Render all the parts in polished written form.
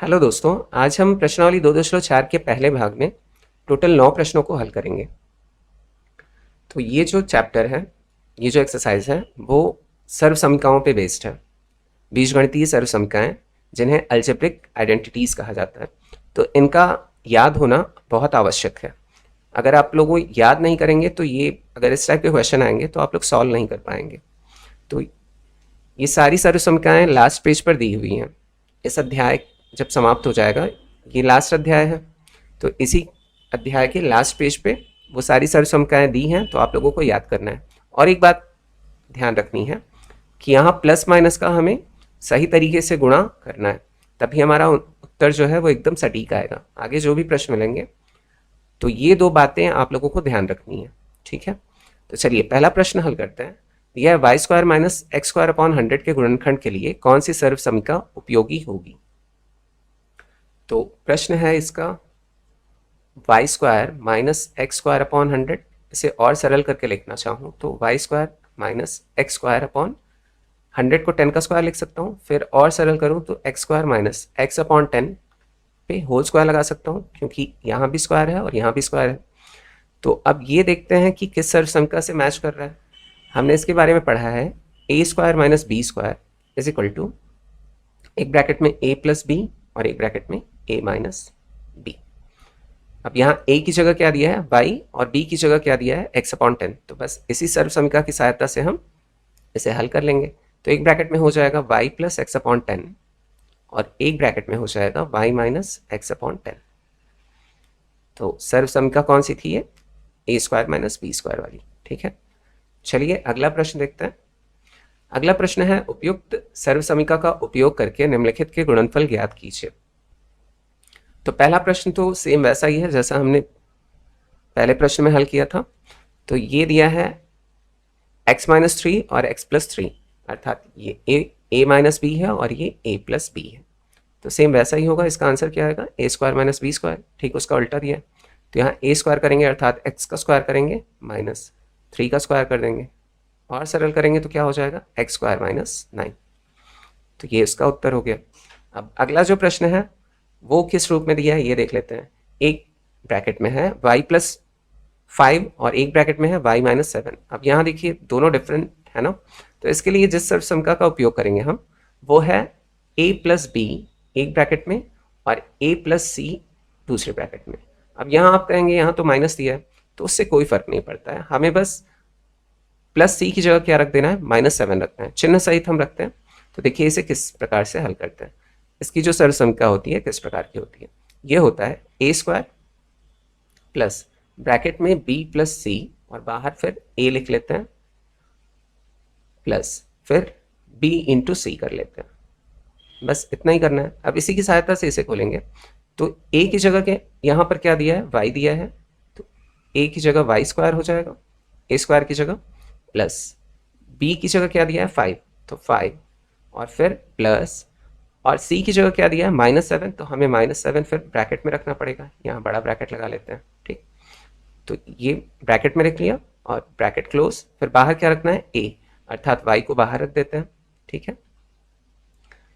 Hello दोस्तों, आज हम प्रश्नावली 2.4 के पहले भाग में टोटल 9 प्रश्नों को हल करेंगे। तो ये जो चैप्टर है, ये जो एक्सरसाइज है, वो सर्वसमीकरणों पे बेस्ड है। बीजगणितीय सर्वसमीकरण जिन्हें अलजेब्रिक आइडेंटिटीज़ कहा जाता है। तो इनका याद होना बहुत आवश्यक है। अगर आप लोगों को याद नहीं करेंगे तो ये अगर इस टाइप के क्वेश्चन आएंगे तो आप लोग सॉल्व नहीं कर पाएंगे। तो ये सारी सर्वसमीकरणें लास्ट पेज पर दी हुई हैं। इस अध्याय जब समाप्त हो जाएगा, ये लास्ट अध्याय है, तो इसी अध्याय के लास्ट पेज पे वो सारी सर्वसमीकरणें दी हैं, तो आप लोगों को याद करना है। और एक बात ध्यान रखनी है कि यहाँ प्लस माइनस का हमें सही तरीके से गुणा करना है, तभी हमारा उत्तर जो है वो एकदम सटीक आएगा। आगे जो भी प्रश्न मिलेंगे तो ये दो बातें आप लोगों को ध्यान रखनी है, ठीक है। तो चलिए पहला प्रश्न हल करते हैं। यह y square minus x square upon 100 के गुणनखंड के लिए कौन सी सर्वसमीकरण उपयोगी होगी। तो प्रश्न है इसका y square minus x square upon 100। इसे और सरल करके लिखना चाहूँ तो y square minus x square upon 100 को 10 का स्क्वायर लिख सकता हूँ। फिर और सरल करूँ तो x square minus x upon 10 पे होल स्क्वायर लगा सकता हूँ, क्योंकि यहाँ भी स्क्वायर है और यहाँ भी स्क्वायर है। तो अब ये देखते हैं कि किस सर्वसमीकरण से मैच कर रहा है। हमने इसके बारे में पढ़ा है A square minus B square is equal to एक ब्रैकेट में ए प्लस बी और एक ब्रैकेट में ए माइनस बी। अब यहाँ a की जगह क्या दिया है y और b की जगह क्या दिया है x अपॉन 10। तो बस इसी सर्वसमीकरण की सहायता से हम इसे हल कर लेंगे। तो एक ब्रैकेट में हो जाएगा y प्लस एक्स अपॉन 10 और एक ब्रैकेट में हो जाएगा y माइनस एक्स अपॉन 10। तो सर्वसमीकरण कौन सी थी, ये ए स्क्वायर माइनस बी स्क्वायर वाली, ठीक है। चलिए अगला प्रश्न देखते हैं। अगला प्रश्न है उपयुक्त सर्वसमीकरण का उपयोग करके निम्नलिखित के गुणनफल ज्ञात कीजिए। तो पहला प्रश्न तो सेम वैसा ही है जैसा हमने पहले प्रश्न में हल किया था। तो ये दिया है x माइनस 3 और x प्लस 3, अर्थात ये a माइनस बी है और ये a प्लस बी है। तो सेम वैसा ही होगा। इसका आंसर क्या आएगा, ए स्क्वायर माइनस बी स्क्वायर, ठीक उसका उल्टा दिया है। तो यहाँ a स्क्वायर करेंगे अर्थात x का स्क्वायर करेंगे माइनस 3 का स्क्वायर कर देंगे और सरल करेंगे तो क्या हो जाएगा एक्स स्क्वायर माइनस 9। तो ये इसका उत्तर हो गया। अब अगला जो प्रश्न है वो किस रूप में दिया है ये देख लेते हैं। एक ब्रैकेट में है y प्लस 5 और एक ब्रैकेट में है y माइनस 7। अब यहाँ देखिए दोनों डिफरेंट है ना। तो इसके लिए जिस सर्वसमीकरण का उपयोग करेंगे हम वो है a प्लस बी एक ब्रैकेट में और a प्लस सी दूसरे ब्रैकेट में। अब यहाँ आप कहेंगे यहाँ तो माइनस दिया है, तो उससे कोई फर्क नहीं पड़ता है, हमें बस प्लस सी की जगह क्या रख देना है, माइनस 7 रखना है, चिन्ह सहित हम रखते हैं। तो देखिए इसे किस प्रकार से हल करते हैं। इसकी जो सर्वसमीकरण होती है किस प्रकार की होती है, ये होता है ए स्क्वायर प्लस ब्रैकेट में बी प्लस सी और बाहर फिर ए लिख लेते हैं प्लस फिर बी इंटू सी कर लेते हैं। बस इतना ही करना है। अब इसी की सहायता से इसे खोलेंगे तो ए की जगह के यहाँ पर क्या दिया है, वाई दिया है, तो ए की जगह वाई स्क्वायर हो जाएगा ए स्क्वायर की जगह, प्लस बी की जगह क्या दिया है 5, तो 5 और फिर प्लस और सी की जगह क्या दिया है माइनस 7, तो हमें माइनस 7 फिर ब्रैकेट में रखना पड़ेगा। यहाँ बड़ा ब्रैकेट लगा लेते हैं, ठीक। तो ये ब्रैकेट में रख लिया और ब्रैकेट क्लोज, फिर बाहर क्या रखना है ए, अर्थात y को बाहर रख देते हैं, ठीक है।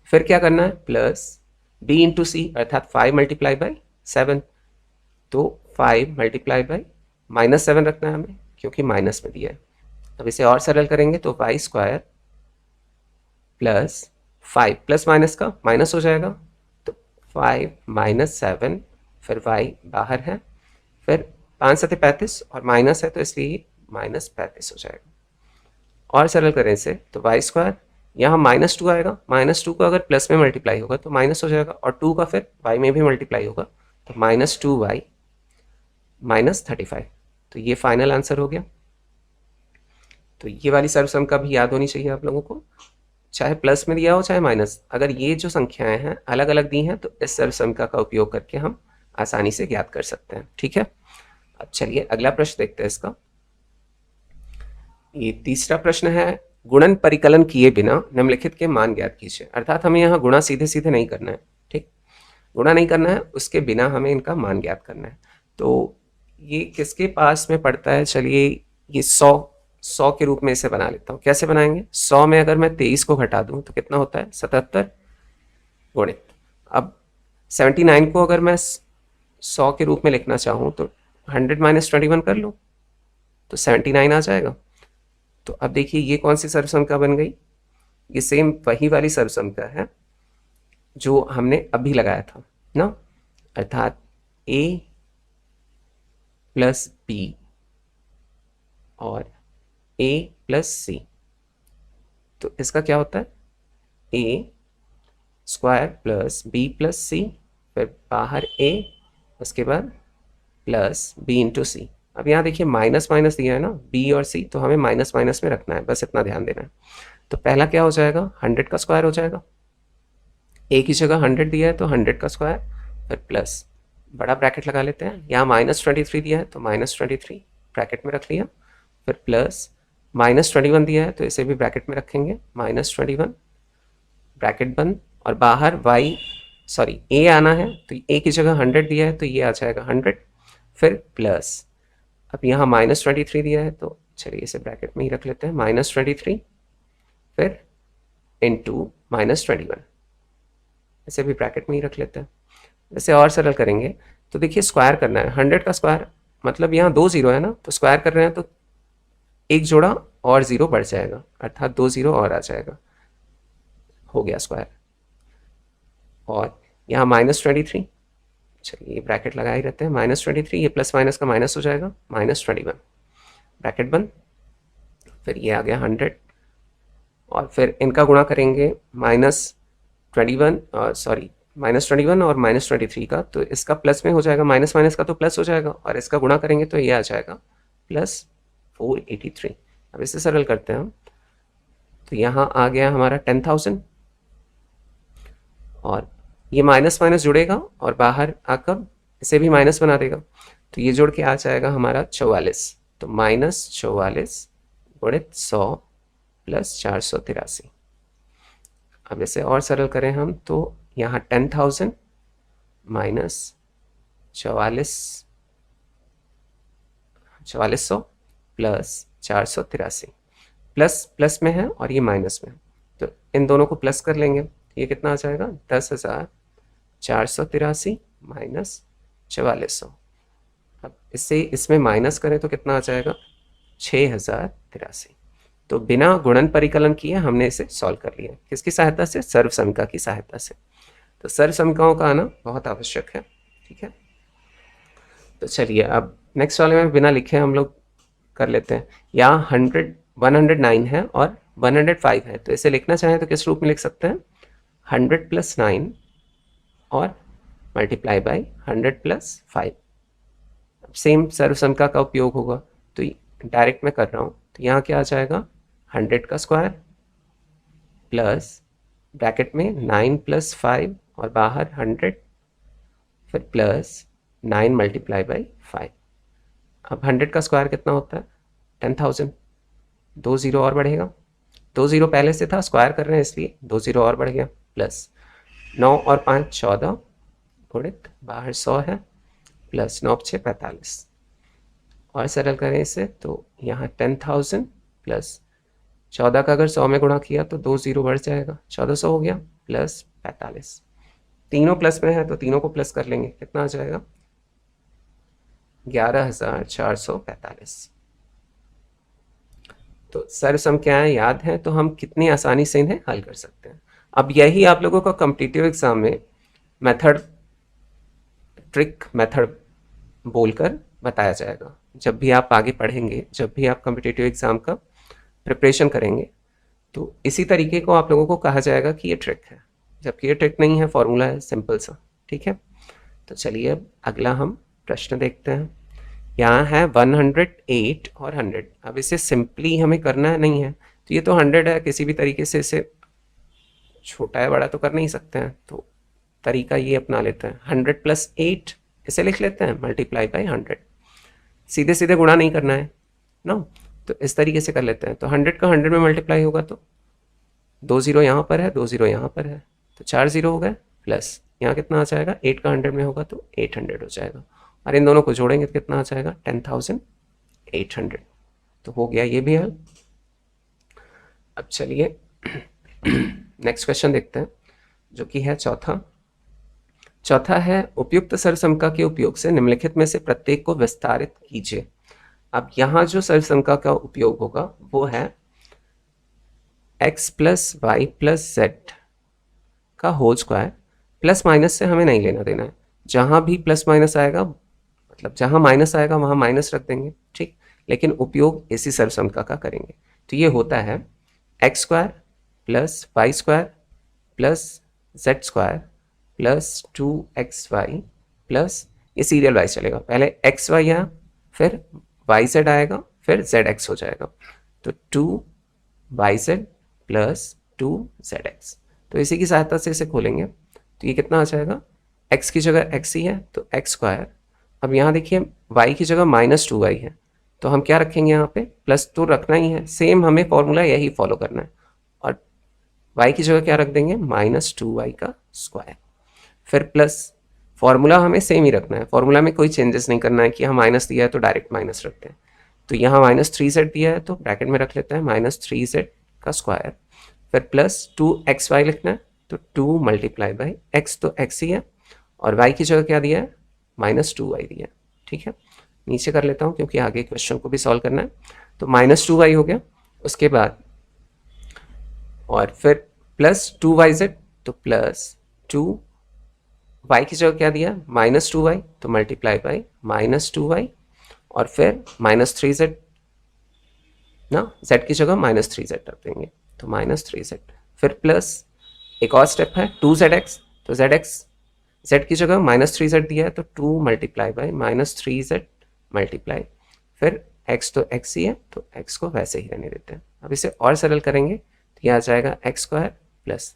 फिर क्या करना है प्लस b इंटू सी अर्थात 5 मल्टीप्लाई बाई 7, तो 5 मल्टीप्लाई बाई माइनस 7 रखना है हमें क्योंकि माइनस में दिया है। अब इसे और सरल करेंगे तो y square plus 5 plus minus का माइनस हो जाएगा, तो 5 माइनस 7 फिर y बाहर है, फिर 5 7 35 और माइनस है तो इसलिए माइनस 35 हो जाएगा। और सरल करें इसे तो वाई स्क्वायर यहाँ माइनस 2 आएगा, माइनस 2 को अगर प्लस में मल्टीप्लाई होगा तो माइनस हो जाएगा और 2 का फिर y में भी मल्टीप्लाई होगा तो माइनस 2y माइनस 35। तो ये फाइनल आंसर हो गया। तो ये वाली सर्वसम का भी याद होनी चाहिए आप लोगों को, चाहे प्लस में दिया हो चाहे माइनस, अगर ये जो संख्याएं हैं अलग अलग दी हैं तो इस सर्वसमीकरण का उपयोग करके हम आसानी से ज्ञात कर सकते हैं, ठीक है। अब चलिए अगला प्रश्न देखते हैं इसका। ये तीसरा प्रश्न है गुणन परिकलन किए बिना निम्नलिखित के मान ज्ञात कीजिए। अर्थात हमें यहाँ गुणा सीधे सीधे नहीं करना है, ठीक, गुणा नहीं करना है, उसके बिना हमें इनका मान ज्ञात करना है। तो ये किसके पास में पड़ता है, चलिए ये 100 के रूप में इसे बना लेता हूँ। कैसे बनाएंगे, 100 में अगर मैं 23 को घटा दूँ तो कितना होता है 77 गुणित। अब 79 को अगर मैं 100 के रूप में लिखना चाहूँ तो 100 माइनस 21 कर लूँ तो 79 आ जाएगा। तो अब देखिए ये कौन सी सर्वसंख्या बन गई, ये सेम वही वाली सर्वसंख्या है जो हमने अभी लगाया था ना, अर्थात a प्लस बी और a प्लस सी। तो इसका क्या होता है, a square plus B plus C, फिर बाहर a, उसके बाद प्लस बी इंटू सी। अब यहाँ देखिए माइनस माइनस दिया है ना, b और c, तो हमें माइनस माइनस में रखना है, बस इतना ध्यान देना है। तो पहला क्या हो जाएगा, 100 का स्क्वायर हो जाएगा, a की जगह 100 दिया है तो 100 का स्क्वायर, फिर प्लस बड़ा ब्रैकेट लगा लेते हैं, यहाँ -23 दिया है तो -23 ब्रैकेट में रख लिया, फिर प्लस -21 दिया है तो इसे भी ब्रैकेट में रखेंगे, -21 ब्रैकेट बंद, और बाहर a आना है तो a की जगह 100 दिया है तो ये आ जाएगा 100, फिर प्लस, अब यहाँ -23 दिया है तो चलिए इसे ब्रैकेट में ही रख लेते हैं, -23 फिर इंटू -21, इसे भी ब्रैकेट में ही रख लेते हैं। इसे और सरल करेंगे तो देखिए स्क्वायर करना है, 100 का स्क्वायर मतलब यहाँ 2 जीरो है ना, तो स्क्वायर कर रहे हैं तो एक जोड़ा और जीरो बढ़ जाएगा, अर्थात 2 जीरो और आ जाएगा, हो गया स्क्वायर। और यहाँ -23, चलिए ब्रैकेट लगा ही रहते हैं, -23, ये प्लस माइनस का माइनस हो जाएगा, -21 ब्रैकेट बंद, फिर ये आ गया 100, और फिर इनका गुणा करेंगे -21 और -23 का, तो इसका प्लस में हो जाएगा, माइनस माइनस का तो प्लस हो जाएगा, और इसका गुणा करेंगे तो ये आ जाएगा +483। अब इसे सरल करते हैं हम, तो यहाँ आ गया हमारा 10,000, और ये माइनस माइनस जुड़ेगा और बाहर आकर इसे भी माइनस बना देगा, तो ये जोड़ के आ जाएगा हमारा 44, तो -44 गुणित 100 प्लस 483। अब इसे और सरल करें हम तो यहाँ 10,000 माइनस 4400 प्लस 483, प्लस प्लस में है और ये माइनस में है, तो इन दोनों को प्लस कर लेंगे, ये कितना आ जाएगा 10,483 माइनस 4400। अब इससे इसमें माइनस करें तो कितना आ जाएगा 6,083। तो बिना गुणन परिकलन किए हमने इसे सॉल्व कर लिया, किसकी सहायता से, सर्वसंख्या की सहायता से। तो सर्वसंख्याओं का आना बहुत आवश्यक है, ठीक है। तो चलिए अब नेक्स्ट वाले में बिना लिखे हम लोग कर लेते हैं। यहाँ 109 है और 105 है, तो इसे लिखना चाहें तो किस रूप में लिख सकते हैं, 100 + 9 और मल्टीप्लाई बाई 100 + 5। अब सेम सर्वसंख्या का उपयोग होगा, तो डायरेक्ट मैं कर रहा हूँ, तो यहाँ क्या आ जाएगा 100 का स्क्वायर प्लस ब्रैकेट में 9 + 5 और बाहर 100, फिर प्लस 9 मल्टीप्लाई बाई 5। अब 100 का स्क्वायर कितना होता है 10,000, 2 जीरो और बढ़ेगा, 2 जीरो पहले से था, स्क्वायर कर रहे हैं इसलिए 2 जीरो और बढ़ गया, प्लस 9 और 5 14 गुणित बाहर 100 है, प्लस 9 × 6 45, और सरल करें इसे तो यहाँ 10,000 प्लस 14 का अगर 100 में गुणा किया तो 2 जीरो बढ़ जाएगा, 1400 हो गया, प्लस 45, तीनों प्लस में है तो तीनों को प्लस कर लेंगे, कितना आ जाएगा 11,445। तो सर्वसंख्याएं याद हैं तो हम कितनी आसानी से इन्हें हल कर सकते हैं। अब यही आप लोगों को कॉम्पिटिटिव एग्जाम में ट्रिक मेथड बोलकर बताया जाएगा। जब भी आप आगे पढ़ेंगे, जब भी आप कॉम्पिटिटिव एग्जाम का प्रिपरेशन करेंगे, तो इसी तरीके को आप लोगों को कहा जाएगा कि ये ट्रिक है, जबकि ये ट्रिक नहीं है, फॉर्मूला है सिंपल सा, ठीक है। तो चलिए अब अगला हम प्रश्न देखते हैं। यहाँ है 108 और 100। अब इसे सिंपली हमें करना नहीं है, तो ये तो 100 है, किसी भी तरीके से इसे छोटा है बड़ा तो कर नहीं सकते हैं, तो तरीका ये अपना लेते हैं, 100 + 8 इसे लिख लेते हैं मल्टीप्लाई बाई 100, सीधे सीधे गुणा नहीं करना है ना, तो इस तरीके से कर लेते हैं। तो 100 का 100 में मल्टीप्लाई होगा तो 2 जीरो यहाँ पर है, 2 जीरो यहाँ पर है, तो 4 जीरो हो गए, प्लस यहाँ कितना आ जाएगा 8 का 100 में होगा तो 800 हो जाएगा, और इन दोनों को जोड़ेंगे तो कितना आ जाएगा 10,800। तो हो गया ये भी हल। अब चलिए नेक्स्ट क्वेश्चन देखते हैं, जो कि है चौथा। चौथा है उपयुक्त सर्वसमका के उपयोग से निम्नलिखित में से प्रत्येक को विस्तारित कीजिए। अब यहाँ जो सर्वसमका का उपयोग होगा वो है x plus Y plus Z का होल स्क्वायर। प्लस माइनस से हमें नहीं लेना देना है, जहाँ भी प्लस माइनस आएगा मतलब जहाँ माइनस आएगा वहाँ माइनस रख देंगे, ठीक। लेकिन उपयोग इसी सर्वसमका का करेंगे। तो ये होता है x square plus Y square plus Z square plus 2xy plus, ये सीरियल वाइज चलेगा, पहले एक्स वाई यहाँ, फिर वाई जेड आएगा, फिर जेड एक्स हो जाएगा। तो 2yz प्लस 2zx। तो इसी की सहायता से इसे खोलेंगे तो ये कितना आ जाएगा, x की जगह x ही है तो एक्स स्क्वायर। अब यहाँ देखिए y की जगह -2y है तो हम क्या रखेंगे, यहाँ पे प्लस तो रखना ही है, सेम हमें फॉर्मूला यही फॉलो करना है। और y की जगह क्या रख देंगे, -2y का स्क्वायर। फिर प्लस, फॉर्मूला हमें सेम ही रखना है, फॉर्मूला में कोई चेंजेस नहीं करना है कि हम माइनस दिया है तो डायरेक्ट माइनस रखते हैं। तो यहाँ -3z दिया है तो ब्रैकेट में रख लेते हैं -3z का स्क्वायर। फिर प्लस 2xy लिखना है तो 2 मल्टीप्लाई बाई x, तो x ही है, और y की जगह क्या दिया है, -2y दिया है, ठीक है। नीचे कर लेता हूँ क्योंकि आगे क्वेश्चन को भी सॉल्व करना है। तो -2y हो गया, उसके बाद और फिर प्लस 2yz, तो प्लस 2y की जगह क्या दिया, -2y, तो मल्टीप्लाई बाई -2y, और फिर -3z ना, z की जगह -3z रख देंगे तो -3z। फिर प्लस एक और स्टेप है 2zx, तो z की जगह -3z दिया है तो 2 मल्टीप्लाई बाई -3z मल्टीप्लाई, फिर x तो x ही है तो x को वैसे ही रहने देते हैं। अब इसे और सरल करेंगे तो यह आ जाएगा एक्स स्क्वायर प्लस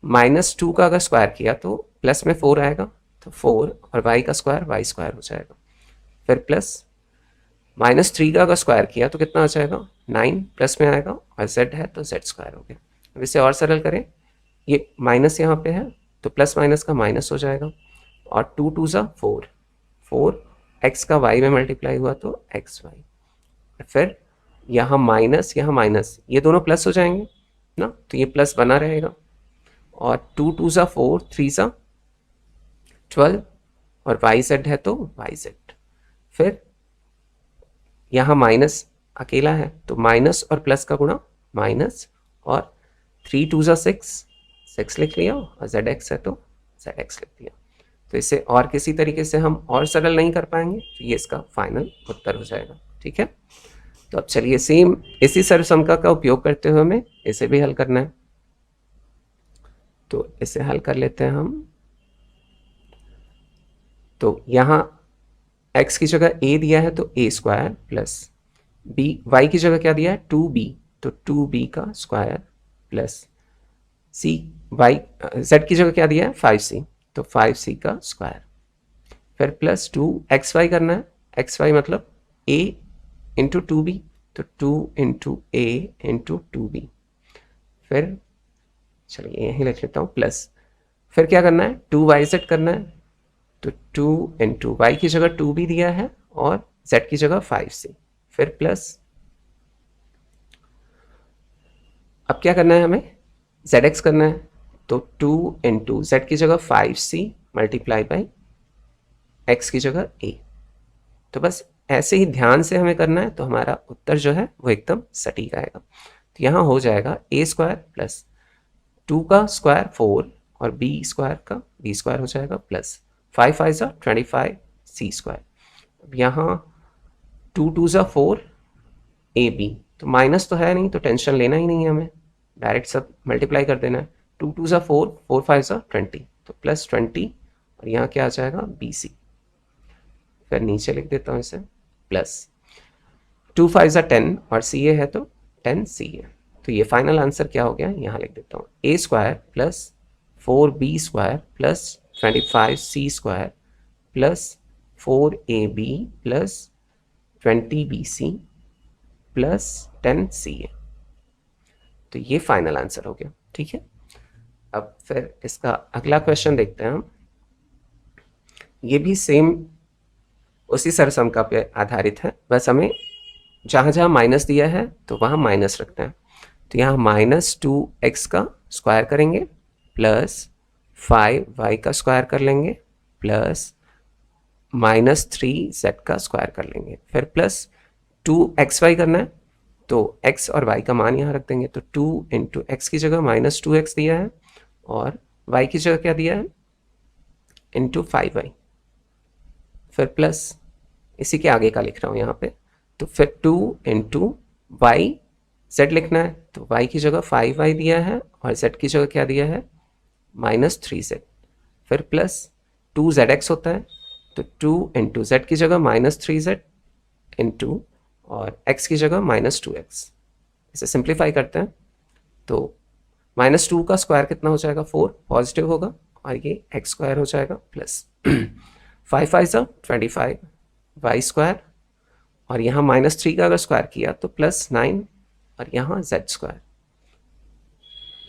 -2 का अगर स्क्वायर किया तो प्लस में 4 आएगा तो 4, और y का स्क्वायर y स्क्वायर हो जाएगा। फिर प्लस -3 का अगर स्क्वायर किया तो कितना आ जाएगा, 9 प्लस में आएगा, और z है तो z स्क्वायर हो गया। अब इसे और सरल करें, ये माइनस यहाँ पे है तो प्लस माइनस का माइनस हो जाएगा, और 2 2 ज़ा 4, 4 x का y में मल्टीप्लाई हुआ तो xy, फिर यहाँ माइनस, ये दोनों प्लस हो जाएंगे ना, तो ये प्लस बना रहेगा, और 2 2 ज़ा 4, 3 ज़ा 12, और yz है तो yz। फिर यहाँ माइनस अकेला है तो माइनस और प्लस का गुणा माइनस, और 3 2 ज़ा 6 लिख लिया, और zx है तो zx लिख दिया। तो इसे और किसी तरीके से हम और सरल नहीं कर पाएंगे, तो ये इसका फाइनल उत्तर हो जाएगा, ठीक है। तो अब चलिए सेम इसी सर्वसमका का उपयोग करते हुए हमें इसे भी हल करना है, तो इसे हल कर लेते हैं हम। तो यहाँ x की जगह a दिया है तो a square plus b, y की जगह क्या दिया है 2b, तो 2b का square plus c, y z की जगह क्या दिया है 5c, तो 5c का स्क्वायर। फिर प्लस 2xy करना है, xy मतलब a इंटू 2b, तो 2 इंटू a इंटू 2b। फिर चलिए यहीं लिख लेता हूँ प्लस, फिर क्या करना है 2yz करना है, तो 2 इंटू वाई की जगह 2b दिया है और z की जगह 5c, फिर प्लस, अब क्या करना है हमें zx करना है, तो 2 इंटू जेड की जगह 5c मल्टीप्लाई बाई x की जगह a। तो बस ऐसे ही ध्यान से हमें करना है तो हमारा उत्तर जो है वो एकदम सटीक आएगा। तो यहाँ हो जाएगा a स्क्वायर प्लस 2 का स्क्वायर 4, और b स्क्वायर का b स्क्वायर हो जाएगा प्लस 5 5 ज़ा 25 c स्क्वायर। अब यहाँ 2 2 ज़ा 4 ए बी, तो माइनस तो है नहीं तो टेंशन लेना ही नहीं है हमें, डायरेक्ट सब मल्टीप्लाई कर देना है। 2 2 ज़ा 4, 4 5 ज़ा 20, तो प्लस 20, और यहाँ क्या आ जाएगा बी सी। फिर नीचे लिख देता हूँ इसे प्लस 2 5 ज़ा 10, और सी ए है तो 10 सी ए। तो ये फाइनल आंसर क्या हो गया, यहाँ लिख देता हूँ A square plus 4b square plus 25c square plus 4ab plus 20bc plus 10ca। तो ये फाइनल आंसर हो गया, ठीक है। अब फिर इसका अगला क्वेश्चन देखते हैं हम। ये भी सेम उसी सरसमका पे आधारित है, बस हमें जहाँ जहाँ माइनस दिया है तो वहाँ माइनस रखना है। तो यहाँ -2x का स्क्वायर करेंगे प्लस 5y का स्क्वायर कर लेंगे प्लस -3z का स्क्वायर कर लेंगे, फिर प्लस 2xy करना है तो x और y का मान यहाँ रख देंगे, तो 2 इंटू एक्स की जगह -2x दिया है और y की जगह क्या दिया है इंटू 5y, फिर प्लस इसी के आगे का लिख रहा हूँ यहाँ पे, तो फिर 2 इंटू वाई z लिखना है, तो y की जगह 5y दिया है और z की जगह क्या दिया है -3z, फिर प्लस 2zx होता है, तो 2 इंटू z की जगह -3z इंटू और x की जगह -2x। इसे सिंप्लीफाई करते हैं तो -2 का स्क्वायर कितना हो जाएगा 4 पॉजिटिव होगा और ये x स्क्वायर हो जाएगा प्लस 5 5 सा 25 y स्क्वायर और यहाँ -3 का अगर स्क्वायर किया तो +9 और यहाँ z स्क्वायर।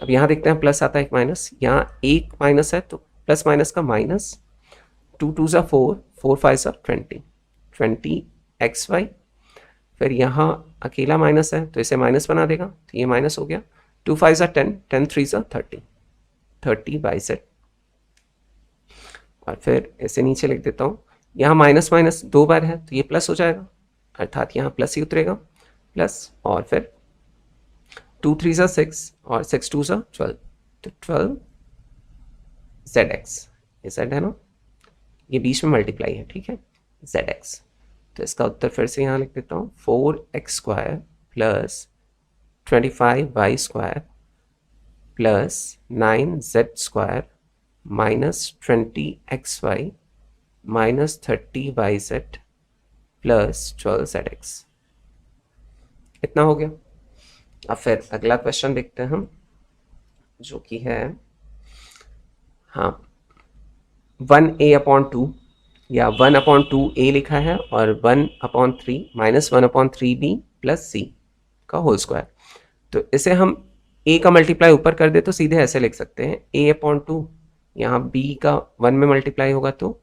अब यहाँ देखते हैं प्लस आता है एक माइनस, यहाँ एक माइनस है तो प्लस माइनस का माइनस, 2 2 सा 4 4 5 सा 20 xy, फिर यहाँ अकेला माइनस है तो इसे माइनस बना देगा तो ये माइनस हो गया, 2 5 सा 10 10 3 सा 30 बाई z, और फिर इसे नीचे लिख देता हूँ, यहाँ माइनस माइनस 2 बार है तो ये प्लस हो जाएगा अर्थात यहाँ प्लस ही उतरेगा प्लस, और फिर 2 3 सा 6 और 6 2 सा 12, तो 12 zx, ये z है ना, ये बीच में मल्टीप्लाई है, ठीक है zx, तो इसका उत्तर फिर से यहाँ लिख देता हूँ 4x square plus 25y square plus 9z square -20xy -30yz plus 12zx। इतना हो गया। अब फिर अगला क्वेश्चन देखते हैं हम, जो कि है हाँ 1a/2 या 1/2a लिखा है और 1/3 -1/3b प्लस c का होल स्क्वायर, तो इसे हम a का मल्टीप्लाई ऊपर कर दे तो सीधे ऐसे लिख सकते हैं a/2, यहाँ b का 1 में मल्टीप्लाई होगा तो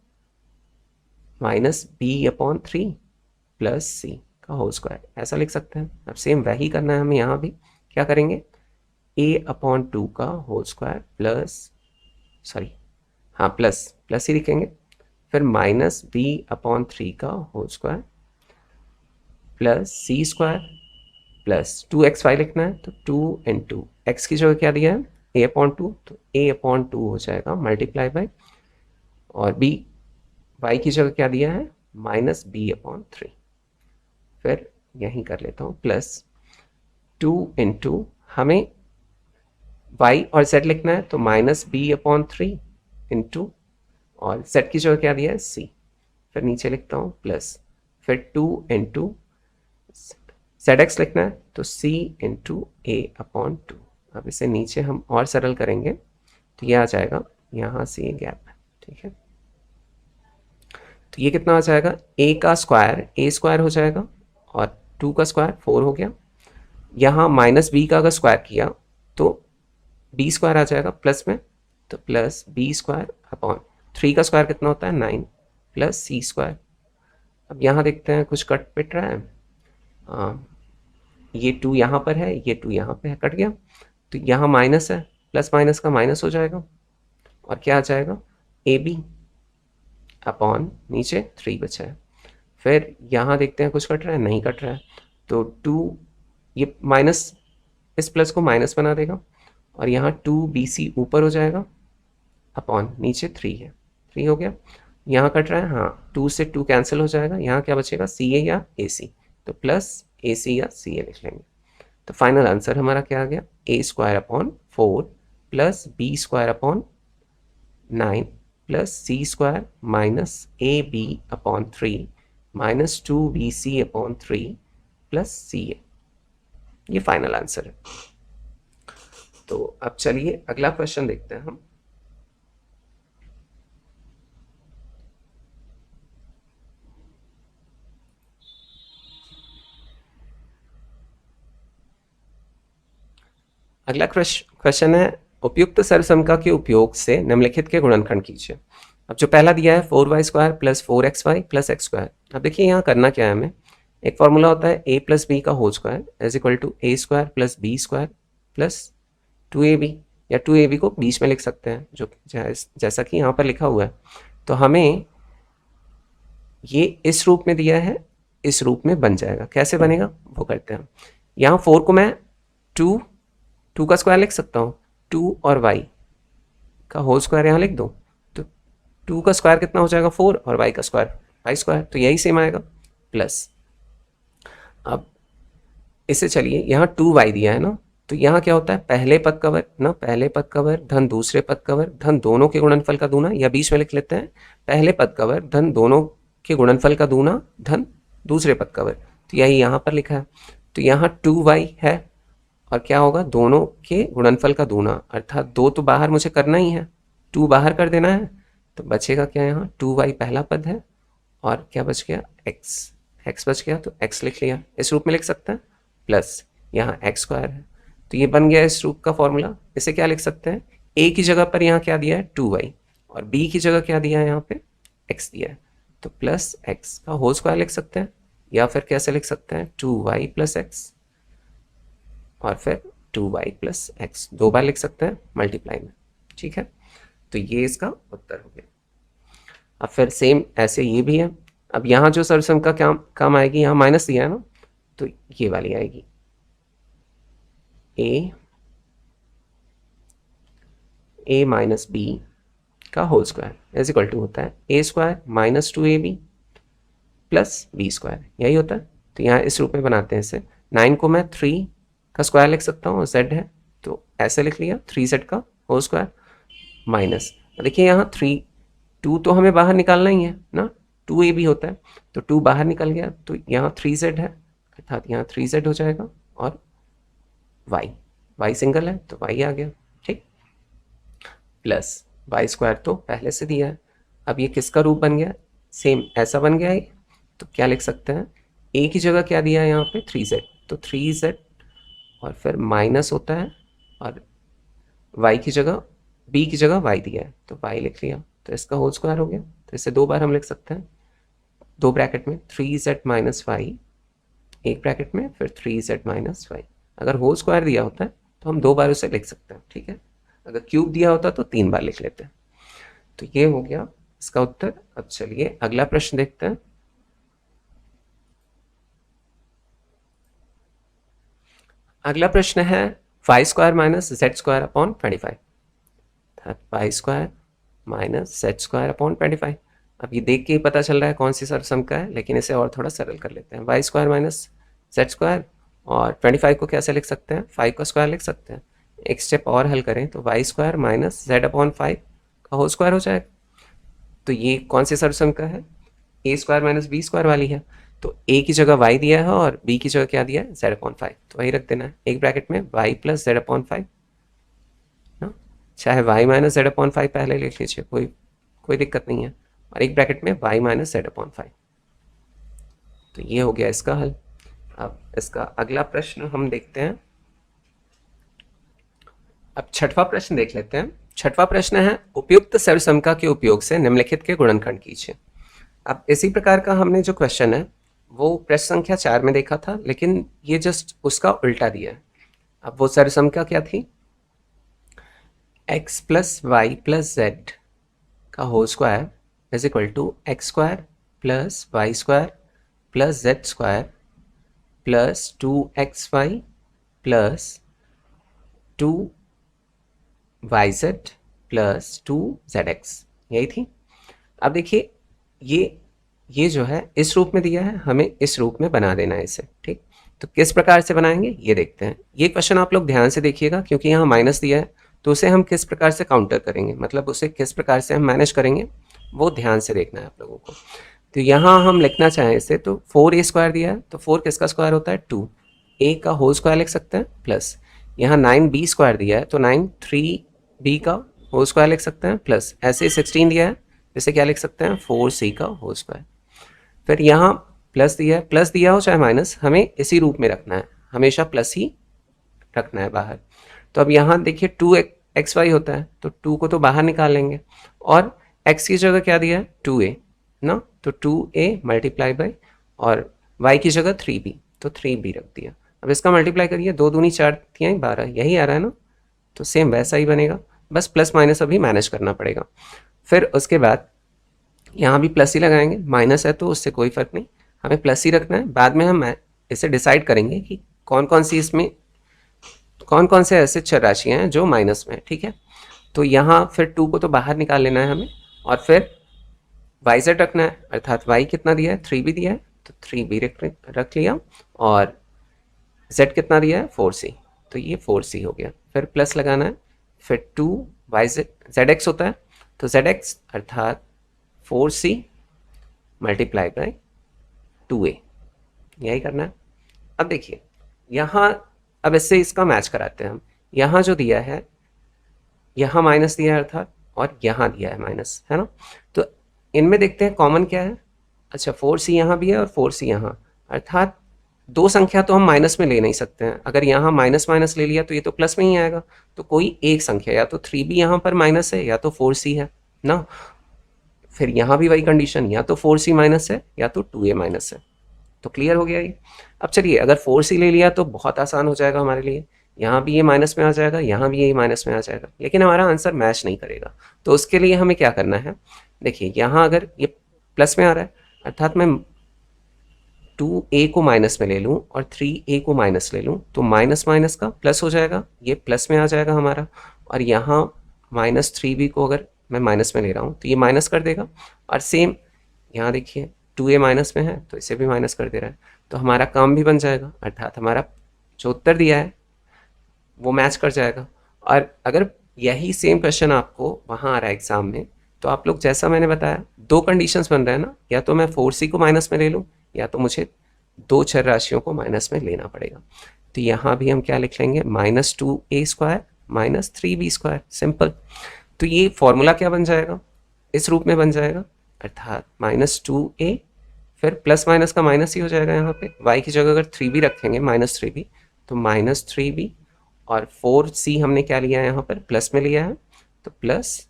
-b/3 प्लस c का होल स्क्वायर, ऐसा लिख सकते हैं। अब सेम वही करना है हमें, यहाँ भी क्या करेंगे a/2 का होल स्क्वायर प्लस प्लस ही लिखेंगे, फिर -b/3 का whole square plus c square plus 2xy लिखना है, तो 2 इंटू एक्स की जगह क्या दिया है a/2, तो a/2 हो जाएगा मल्टीप्लाई बाय, और b y की जगह क्या दिया है -b/3, फिर यहीं कर लेता हूँ प्लस 2 इंटू हमें y और z लिखना है तो -b/3 इंटू और z की जगह क्या दिया है c, फिर नीचे लिखता हूँ प्लस, फिर 2 इंटू zx लिखना है तो c इंटू a/2। अब इसे नीचे हम और सरल करेंगे तो ये आ जाएगा, यहाँ से ये गैप है, ठीक है, तो ये कितना आ जाएगा a का स्क्वायर a स्क्वायर हो जाएगा और 2 का स्क्वायर 4 हो गया, यहाँ -b का अगर स्क्वायर किया तो b स्क्वायर आ जाएगा प्लस में, तो प्लस b स्क्वायर अपॉन 3 का स्क्वायर कितना होता है 9 प्लस c स्क्वायर। अब यहाँ देखते हैं कुछ कट पिट रहा है, ये 2 यहाँ पर है, ये 2 यहाँ पे है, कट गया, तो यहाँ माइनस है, प्लस माइनस का माइनस हो जाएगा और क्या आ जाएगा ab अपॉन नीचे 3 बचा है, फिर यहाँ देखते हैं कुछ कट रहा है, नहीं कट रहा है, तो 2 ये माइनस इस प्लस को माइनस बना देगा और यहाँ 2bc ऊपर हो जाएगा अपॉन नीचे 3 है, 3 हो गया, यहाँ कट रहा है, हाँ 2 से 2 कैंसिल हो जाएगा, यहाँ क्या बचेगा ca या ac, तो प्लस ac या ca लिख लेंगे, तो फाइनल आंसर हमारा क्या आ गया a square upon 4 plus b square upon 9 plus c square minus ab/3 minus 2bc/3 plus ca, ये फाइनल आंसर है। तो अब चलिए अगला क्वेश्चन देखते हैं हम। अगला क्वेश्चन है उपयुक्त सर्वसमीकरण के उपयोग से निम्नलिखित के गुणनखंड कीजिए। अब जो पहला दिया है 4y square plus 4xy plus x square, अब देखिए यहाँ करना क्या है हमें, एक फॉर्मूला होता है a प्लस बी का whole square is equal to a square plus b square plus 2ab, या 2ab को बीच में लिख सकते हैं, जो जैसा कि यहाँ पर लिखा हुआ है। तो हमें ये इस रूप में दिया है, इस रूप में बन जाएगा। कैसे बनेगा वो करते हैं। यहाँ 4 को मैं 2 का स्क्वायर लिख सकता हूँ, 2 और y का होल स्क्वायर यहाँ लिख दो, तो 2 का स्क्वायर कितना हो जाएगा 4 और y का स्क्वायर y स्क्वायर, तो यही सेम आएगा प्लस। अब इसे चलिए यहाँ 2y दिया है ना, तो यहाँ क्या होता है पहले पद का वर्ग ना, पहले पद का वर्ग धन दूसरे पद का वर्ग धन दोनों के गुणनफल का दूना, या बीच में लिख लेते हैं पहले पद का वर्ग धन दोनों के गुणनफल का दूना धन दूसरे पद का वर्ग, तो यही यहाँ पर लिखा है। तो यहाँ 2y है और क्या होगा दोनों के गुणनफल का दूना, अर्थात 2 तो बाहर मुझे करना ही है, 2 बाहर कर देना है, तो बचेगा क्या यहाँ 2y पहला पद है और क्या बच गया x बच गया, तो x लिख लिया, इस रूप में लिख सकते हैं प्लस यहाँ x स्क्वायर है, तो ये बन गया इस रूप का फॉर्मूला। इसे क्या लिख सकते हैं, a की जगह पर यहाँ क्या दिया है 2y और b की जगह क्या दिया है यहाँ पे x दिया है, तो प्लस x का होल स्क्वायर लिख सकते हैं, या फिर कैसे लिख सकते हैं 2y प्लस x और फिर 2y प्लस x, 2 बार लिख सकते हैं मल्टीप्लाई में। ठीक है, तो ये इसका उत्तर हो गया। अब फिर सेम ऐसे ये भी है। अब यहाँ जो सर्वसम का काम आएगी, यहाँ माइनस दिया है ना, तो ये वाली आएगी a माइनस b का whole square is equal to होता है a square minus 2ab plus b square, यही होता है। तो यहाँ इस रूप में बनाते हैं इसे। 9 को मैं 3 का स्क्वायर लिख सकता हूँ, z है तो ऐसे लिख लिया 3z का होल स्क्वायर माइनस, देखिए यहाँ 2 तो हमें बाहर निकालना ही है ना, 2ab होता है, तो 2 बाहर निकल गया, तो यहाँ 3z है अर्थात यहाँ 3z हो जाएगा और y सिंगल है तो y आ गया। ठीक, प्लस y स्क्वायर तो पहले से दिया है। अब ये किसका रूप बन गया, सेम ऐसा बन गया है, तो क्या लिख सकते हैं a की जगह क्या दिया है यहाँ पे 3z, तो 3z और फिर माइनस होता है और y की जगह b की जगह y दिया है तो y लिख लिया, तो इसका होल स्क्वायर हो गया। तो इसे 2 बार हम लिख सकते हैं, 2 ब्रैकेट में 3z माइनस y, एक ब्रैकेट में फिर 3z माइनस y। अगर होल स्क्वायर दिया होता है तो हम 2 बार उसे लिख सकते हैं। ठीक है, अगर क्यूब दिया होता तो 3 बार लिख लेते हैं। तो ये हो गया इसका उत्तर। अब चलिए अगला प्रश्न देखते हैं। अगला प्रश्न है y square minus z square upon 25, y square minus z square upon 25। अब ये देख के ही पता चल रहा है कौन सी सर्वसम का है, लेकिन इसे और थोड़ा सरल कर लेते हैं। y square minus z square और 25 को कैसे लिख सकते हैं, 5 का स्क्वायर लिख सकते हैं। एक स्टेप और हल करें तो y square minus z upon 5 का होल स्क्वायर हो जाएगा। तो ये कौन से सर्वसम का है, a square minus b square वाली है। तो a की जगह y दिया है और b की जगह क्या दिया है z अपॉन 5, तो वही रख देना है। एक ब्रैकेट में y प्लस z अपॉन 5 ना, चाहे y माइनस z अपॉन 5 पहले लिख लीजिए, कोई दिक्कत नहीं है, और एक ब्रैकेट में y माइनस z अपॉन 5। तो ये हो गया इसका हल। अब इसका अगला प्रश्न हम देखते हैं। अब छठवां प्रश्न देख लेते हैं। छठवां प्रश्न है उपयुक्त सर्वसमता के उपयोग से निम्नलिखित के गुणनखंड कीजिए। अब इसी प्रकार का हमने जो क्वेश्चन है वो प्रश्न संख्या 4 में देखा था, लेकिन ये जस्ट उसका उल्टा दिया है। अब वो सर्वसमता क्या थी, x plus Y plus Z का whole square is equal to X square plus Y square plus Z square plus 2xy plus 2yz plus 2zx, यही थी। अब देखिए ये जो है इस रूप में दिया है, हमें इस रूप में बना देना है इसे। ठीक, तो किस प्रकार से बनाएंगे ये देखते हैं। ये क्वेश्चन आप लोग ध्यान से देखिएगा, क्योंकि यहाँ माइनस दिया है, तो उसे हम किस प्रकार से काउंटर करेंगे, मतलब उसे किस प्रकार से हम मैनेज करेंगे वो ध्यान से देखना है आप लोगों को। तो यहाँ हम लिखना चाहें इसे तो 4a स्क्वायर दिया है, तो 4 किसका स्क्वायर होता है 2, a का होल स्क्वायर लिख सकते हैं प्लस यहाँ 9b स्क्वायर दिया है तो 9 3b का होल स्क्वायर लिख सकते हैं प्लस ऐसे 16 दिया है, इसे क्या लिख सकते हैं 4c का होल स्क्वायर। फिर यहाँ प्लस दिया है, प्लस दिया हो चाहे माइनस, हमें इसी रूप में रखना है, हमेशा प्लस ही रखना है बाहर। तो अब यहाँ देखिए 2xy होता है, तो 2 को तो बाहर निकाल लेंगे और x की जगह क्या दिया है 2a ना, तो 2a मल्टीप्लाई बाई और y की जगह 3b, तो 3b रख दिया। अब इसका मल्टीप्लाई करिए, 2 दूनी 4 12, यही आ रहा है ना, तो सेम वैसा ही बनेगा, बस प्लस माइनस अभी मैनेज करना पड़ेगा। फिर उसके बाद यहाँ भी प्लस ही लगाएंगे, माइनस है तो उससे कोई फ़र्क नहीं, हमें प्लस ही रखना है। बाद में हम इसे डिसाइड करेंगे कि कौन कौन सी इसमें कौन कौन से ऐसे चर राशियाँ हैं जो माइनस में है, ठीक है। तो यहाँ फिर 2 को तो बाहर निकाल लेना है हमें, और फिर वाई जेड रखना है, अर्थात वाई कितना दिया है 3 भी दिया है तो 3 भी रख लिया, और z कितना दिया है 4c, तो ये 4c हो गया। फिर प्लस लगाना है, फिर 2 वाई जेड एक्स होता है, तो जेड एक्स अर्थात 4c मल्टीप्लाई बाय 2a, यही करना है। अब देखिए यहाँ, अब इससे इसका मैच कराते हैं हम। यहाँ जो दिया है, यहाँ माइनस दिया है अर्थात, और यहाँ दिया है माइनस, है ना। तो इनमें देखते हैं कॉमन क्या है। अच्छा 4c यहाँ भी है और 4c यहाँ, अर्थात दो संख्या तो हम माइनस में ले नहीं सकते हैं। अगर यहाँ माइनस माइनस ले लिया तो ये तो प्लस में ही आएगा। तो कोई एक संख्या, या तो 3 भी यहाँ पर माइनस है या तो 4c है ना। फिर यहाँ भी वही कंडीशन, या तो 4c माइनस है या तो 2a माइनस है। तो क्लियर हो गया ये। अब चलिए अगर 4c ले लिया तो बहुत आसान हो जाएगा हमारे लिए, यहाँ भी ये माइनस में आ जाएगा, यहाँ भी ये माइनस में आ जाएगा, लेकिन हमारा आंसर मैच नहीं करेगा। तो उसके लिए हमें क्या करना है, देखिए यहाँ अगर ये प्लस में आ रहा है, अर्थात मैं 2a को माइनस में ले लूँ और 3a को माइनस ले लूँ, तो माइनस माइनस का प्लस हो जाएगा, ये प्लस में आ जाएगा हमारा। और यहाँ माइनस 3b को अगर मैं माइनस में ले रहा हूँ तो ये माइनस कर देगा। और सेम यहाँ देखिए 2a माइनस में है तो इसे भी माइनस कर दे रहा है, तो हमारा काम भी बन जाएगा, अर्थात हमारा जो उत्तर दिया है वो मैच कर जाएगा। और अगर यही सेम क्वेश्चन आपको वहाँ आ रहा है एग्जाम में, तो आप लोग जैसा मैंने बताया, दो कंडीशंस बन रहे हैं ना, या तो मैं 4c को माइनस में ले लूँ या तो मुझे दो चर राशियों को माइनस में लेना पड़ेगा। तो यहाँ भी हम क्या लिख लेंगे, -2a² माइनस 3b², सिंपल। तो ये फॉर्मूला क्या बन जाएगा, इस रूप में बन जाएगा, अर्थात -2a, फिर प्लस माइनस का माइनस ही हो जाएगा। यहाँ पे y की जगह अगर 3b रखेंगे, -3b, तो -3b, और 4c हमने क्या लिया है यहाँ पर प्लस में लिया है, तो प्लस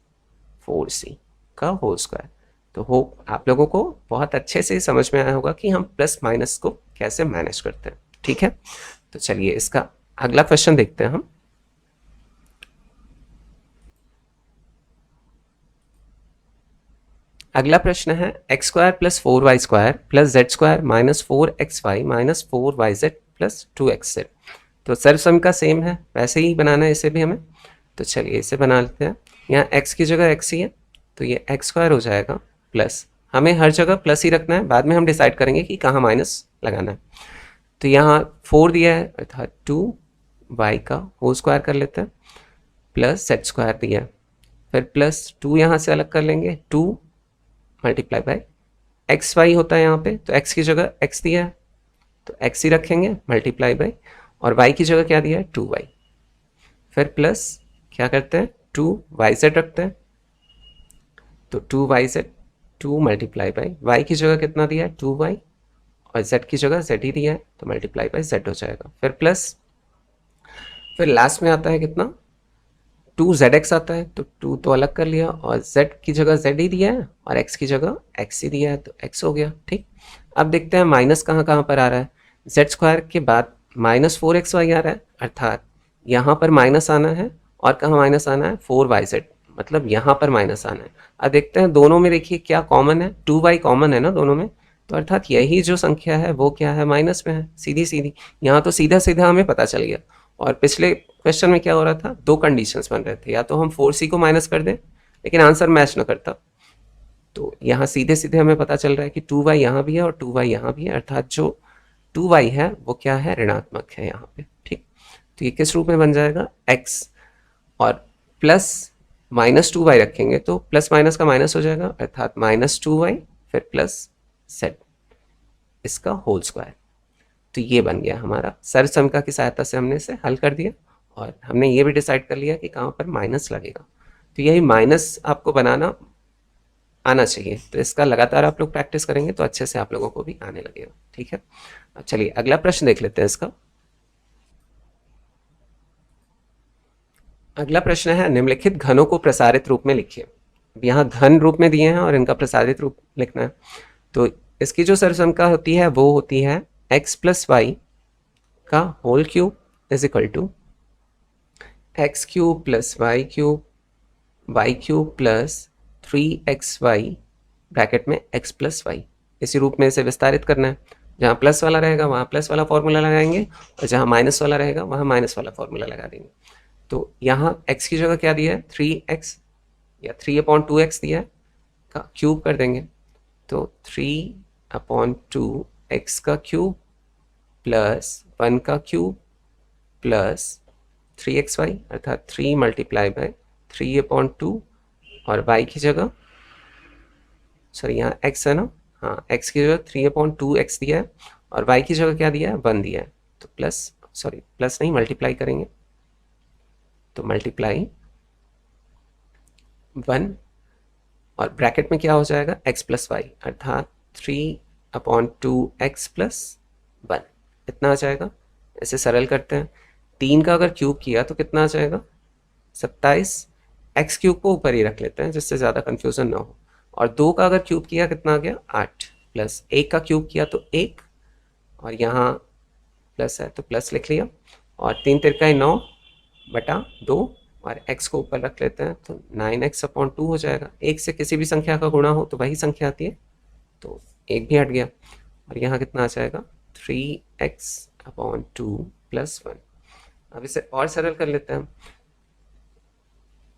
4c का होल स्क्वायर। तो होप आप लोगों को बहुत अच्छे से समझ में आया होगा कि हम प्लस माइनस को कैसे मैनेज करते हैं, ठीक है। तो चलिए इसका अगला क्वेश्चन देखते हैं हम। अगला प्रश्न है x² + 4y² + z² - 4xy - 4yz + 2xz। तो सर्वसम का सेम है, वैसे ही बनाना है इसे भी हमें। तो चलिए इसे बना लेते हैं। यहाँ x की जगह x ही है, तो ये x² हो जाएगा, प्लस हमें हर जगह प्लस ही रखना है, बाद में हम डिसाइड करेंगे कि कहाँ माइनस लगाना है। तो यहाँ 4 दिया है, अर्थात 2y का होल स्क्वायर कर लेते हैं, प्लस z² दिया है, फिर प्लस 2 यहाँ से अलग कर लेंगे, 2 मल्टीप्लाई बाय एक्स वाई होता है यहाँ पे, तो x की जगह x दिया है तो x ही रखेंगे, मल्टीप्लाई बाय, और y की जगह क्या दिया है 2y, फिर प्लस क्या करते हैं 2yz रखते हैं, तो 2yz, 2 मल्टीप्लाई बाय y की जगह कितना दिया है 2y, और z की जगह z ही दिया है तो मल्टीप्लाई बाय z हो जाएगा, फिर प्लस, फिर लास्ट में आता है कितना 2zx आता है, तो 2 तो अलग कर लिया, और z की जगह z ही दिया है और x की जगह x ही दिया है तो x हो गया, ठीक। अब देखते हैं माइनस कहाँ कहाँ पर आ रहा है। z² के बाद -4xy आ रहा है, अर्थात यहाँ पर माइनस आना है, और कहाँ माइनस आना है 4yz, मतलब यहाँ पर माइनस आना है। अब देखते हैं दोनों में, देखिए क्या कॉमन है, 2y कॉमन है ना दोनों में, तो अर्थात यही जो संख्या है वो क्या है माइनस में है, सीधी सीधी। यहाँ तो सीधा सीधा हमें पता चल गया। और पिछले क्वेश्चन में क्या हो रहा था, दो कंडीशंस बन रहे थे, या तो हम 4c को माइनस कर दें लेकिन आंसर मैच ना करता, तो यहाँ सीधे सीधे हमें पता चल रहा है कि 2y यहाँ भी है और 2y यहाँ भी है, अर्थात जो 2y है वो क्या है, ऋणात्मक है यहाँ पे, ठीक। तो ये किस रूप में बन जाएगा, x, और प्लस -2y रखेंगे तो प्लस माइनस का माइनस हो जाएगा, अर्थात -2y, फिर प्लस z, इसका होल स्क्वायर। तो ये बन गया हमारा, सर्वसमिका की सहायता से हमने इसे हल कर दिया, और हमने ये भी डिसाइड कर लिया कि कहाँ पर माइनस लगेगा। तो यही माइनस आपको बनाना आना चाहिए, तो इसका लगातार आप लोग प्रैक्टिस करेंगे तो अच्छे से आप लोगों को भी आने लगेगा, ठीक है। अब चलिए अगला प्रश्न देख लेते हैं इसका। अगला प्रश्न है, निम्नलिखित घनों को प्रसारित रूप में लिखिए। यहाँ घन रूप में दिए हैं और इनका प्रसारित रूप लिखना है। तो इसकी जो सर्वसमिका होती है वो होती है x + y का whole cube is equal to x cube plus y cube plus 3xy bracket में x प्लस वाई, इसी रूप में इसे विस्तारित करना है। जहाँ प्लस वाला रहेगा वहाँ प्लस वाला फॉर्मूला लगाएंगे और जहाँ माइनस वाला रहेगा वहाँ माइनस वाला फॉर्मूला लगा देंगे। तो यहाँ x की जगह क्या दिया है 3x या 3/2x दिया है, का क्यूब कर देंगे। तो 3/2x का क्यूब प्लस 1 का क्यूब प्लस 3xy अर्थात 3 मल्टीप्लाई बाय 3/2 और y की जगह, सॉरी यहाँ x है ना, हाँ x की जगह 3/2x दिया है और y की जगह क्या दिया है 1 दिया है। तो प्लस, सॉरी प्लस नहीं, मल्टीप्लाई करेंगे। तो मल्टीप्लाई 1 और ब्रैकेट में क्या हो जाएगा x प्लस वाई अर्थात 3/2x प्लस 1, इतना आ जाएगा। इसे सरल करते हैं। 3 का अगर क्यूब किया तो कितना आ जाएगा 27, एक्स क्यूब को ऊपर ही रख लेते हैं जिससे ज़्यादा कन्फ्यूज़न ना हो। और 2 का अगर क्यूब किया कितना आ गया 8, प्लस 1 का क्यूब किया तो 1 और यहाँ प्लस है तो प्लस लिख लिया, और 3 तिरका 9/2 और x को ऊपर रख लेते हैं तो 9x/2 हो जाएगा। 1 से किसी भी संख्या का गुणा हो तो वही संख्या आती है, तो 1 भी हट गया और यहाँ कितना आ जाएगा 3x/2 प्लस 1। अब इसे और सरल कर लेते हैं,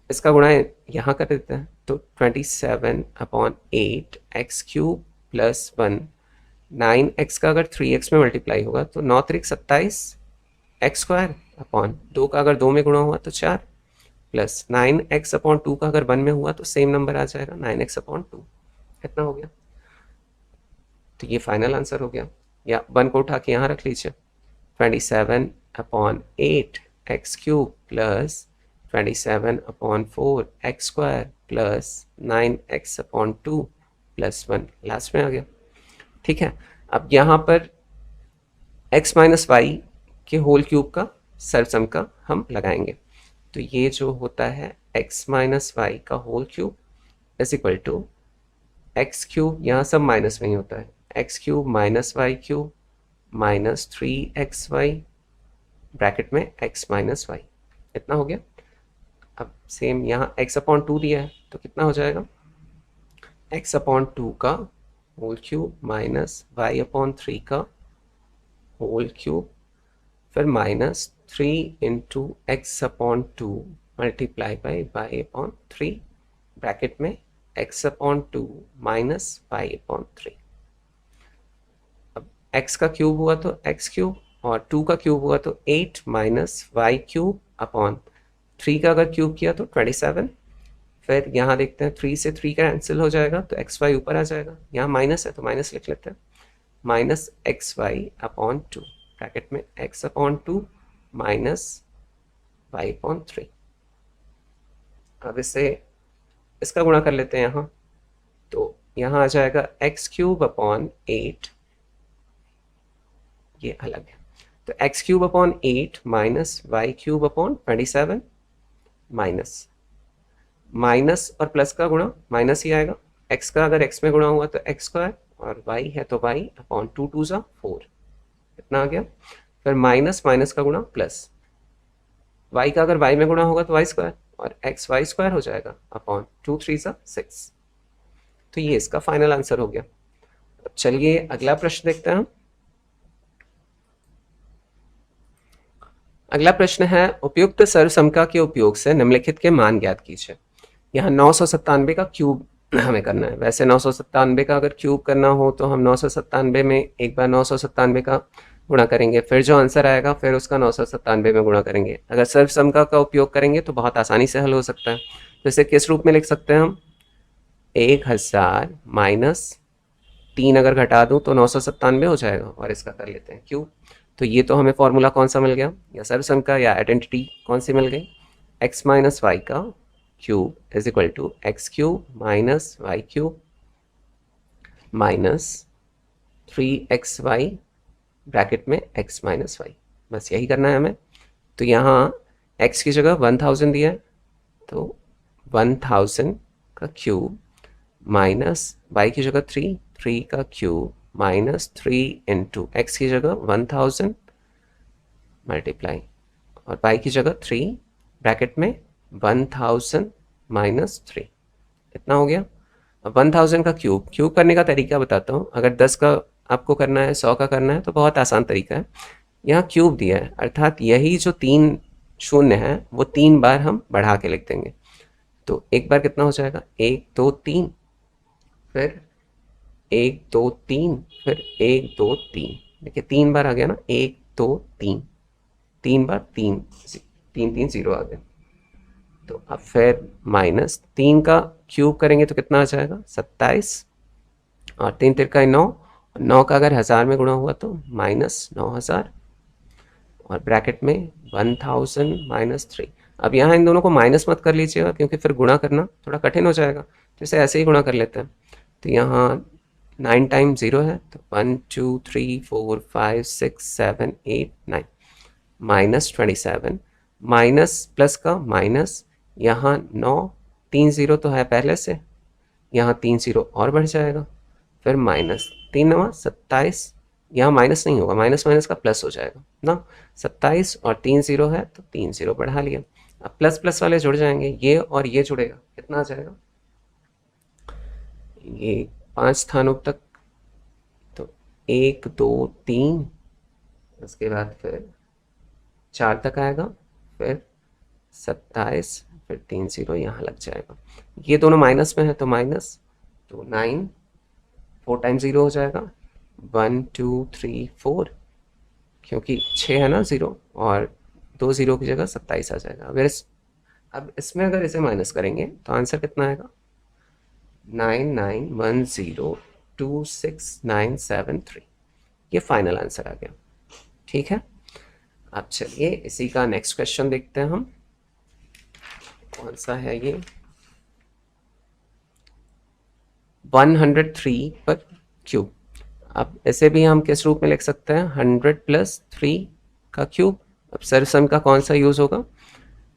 इसका गुणा यहाँ कर देते हैं तो 27/8 x क्यूब प्लस 1। 9x का अगर 3x में मल्टीप्लाई होगा तो 9 त्रिक 27 x स्क्वायर अपॉन 2 का अगर 2 में गुणा हुआ तो 4 प्लस 9x/2 का अगर 1 में हुआ तो सेम नंबर आ जाएगा 9x/2। कितना हो गया? तो ये फाइनल आंसर हो गया, या 1 को उठा के यहाँ रख लीजिए। 27/8 x cube plus 27/4 x square plus 9x/2 plus 1 last में आ गया। ठीक है, अब यहाँ पर x माइनस वाई के होल क्यूब का सर्वसम का हम लगाएंगे। तो ये जो होता है x माइनस वाई का whole cube is equal to x cube, यहाँ सब माइनस में ही होता है, x cube minus y cube minus 3xy bracket में x माइनस वाई, इतना हो गया। अब सेम यहाँ x/2 दिया है तो कितना हो जाएगा x/2 का होल क्यूब माइनस y/3 का होल क्यूब, फिर minus 3 into x/2 multiply by y/3 bracket में x/2 माइनस y/3। अब x का क्यूब हुआ तो x क्यूब और 2 का क्यूब हुआ तो 8 माइनस वाई क्यूब अपॉन 3 का अगर क्यूब किया तो 27। फिर यहाँ देखते हैं 3 से 3 का कैंसिल हो जाएगा तो एक्स वाई ऊपर आ जाएगा, यहाँ माइनस है तो माइनस लिख लेते हैं, माइनस xy/2 ब्रैकेट में x/2 माइनस y/3। अब इसे इसका गुणा कर लेते हैं यहाँ, तो यहाँ आ जाएगा x³/8, ये अलग है तो x³/8 minus y³/27 minus minus और प्लस का गुणा माइनस ही आएगा, x का अगर x में गुणा हुआ तो x स्क्वायर और y है तो y/2 2 ज़ा 4, इतना आ गया। फिर माइनस माइनस का गुणा प्लस, y का अगर y में गुणा होगा तो y स्क्वायर और x y स्क्वायर हो जाएगा अपॉन 2 3 ज़ा 6। तो ये इसका फाइनल आंसर हो गया। अब चलिए अगला प्रश्न देखते हैं हम। अगला प्रश्न है उपयुक्त सर्वसमका के उपयोग से निम्नलिखित के मान ज्ञात कीजिए। यहाँ 997 का क्यूब हमें करना है। वैसे 997 का अगर क्यूब करना हो तो हम 997 में एक बार 997 का गुणा करेंगे, फिर जो आंसर आएगा फिर उसका 997 में गुणा करेंगे। अगर सर्वसमका का उपयोग करेंगे तो बहुत आसानी से हल हो सकता है। तो इसे किस रूप में लिख सकते हैं हम, 1000 माइनस 3 अगर घटा दूँ तो 997 हो जाएगा और इसका कर लेते हैं क्यूब। तो ये तो हमें फॉर्मूला कौन सा मिल गया, या सर्वसमका या आइडेंटिटी कौन सी मिल गई, x माइनस वाई का cube is equal to x cube minus y cube minus 3xy bracket में x माइनस वाई। बस यही करना है हमें। तो यहाँ x की जगह 1000 दिया है तो 1000 का क्यूब माइनस y की जगह 3 का क्यूब माइनस 3 इंटू x की जगह 1000 मल्टीप्लाई और y की जगह 3 ब्रैकेट में 1000 माइनस 3, इतना हो गया। अब 1000 का क्यूब करने का तरीका बताता हूँ। अगर 10 का आपको करना है, 100 का करना है, तो बहुत आसान तरीका है। यहाँ क्यूब दिया है, अर्थात यही जो 3 शून्य है वो 3 बार हम बढ़ा के लिख देंगे। तो एक बार कितना हो जाएगा, 1 2 3, फिर 1 2 3, फिर 1 2 3। देखिए 3 बार आ गया ना, 1 2 3, 3 बार 3, 3 3 0 आ गया। तो अब फिर माइनस 3 का क्यूब करेंगे तो कितना आ जाएगा, 27, और 3 तिरका 9, 9 का अगर 1000 में गुणा हुआ तो माइनस 9000, और ब्रैकेट में 1000 माइनस 3। अब यहाँ इन दोनों को माइनस मत कर लीजिएगा, क्योंकि फिर गुणा करना थोड़ा कठिन हो जाएगा, तो इसे ऐसे ही गुणा कर लेते हैं। तो यहाँ 9 टाइम्स 0 है, तो 1 2 3 4 5 6 7 8 9, माइनस 27, माइनस प्लस का माइनस, यहाँ 9, 3 0 तो है पहले से, यहाँ 3 0 और बढ़ जाएगा, फिर माइनस 3 9 27, यहाँ माइनस नहीं होगा, माइनस माइनस का प्लस हो जाएगा ना, 27 और 3 0 है तो 3 0 बढ़ा लिया। अब प्लस प्लस वाले जुड़ जाएंगे, ये और ये जुड़ेगा, कितना आ जाएगा, ये 5 स्थानों तक, तो 1 2 3, उसके बाद फिर 4 तक आएगा, फिर 27, फिर 3 0 यहाँ लग जाएगा। ये दोनों माइनस में है तो माइनस, तो 9, 4 टाइम्स 0 हो जाएगा, 1 2 3 4, क्योंकि 6 है ना 0, और 2 0 की जगह 27 आ जाएगा। अब इसमें अगर इसे माइनस करेंगे तो आंसर कितना आएगा, 99102697 3, ये फाइनल आंसर आ गया। ठीक है, अब चलिए इसी का नेक्स्ट क्वेश्चन देखते हैं हम, कौन सा है ये, 103 पर क्यूब। अब इसे भी हम किस रूप में लिख सकते हैं, 100 प्लस 3 का क्यूब। अब सरसम का कौन सा यूज होगा,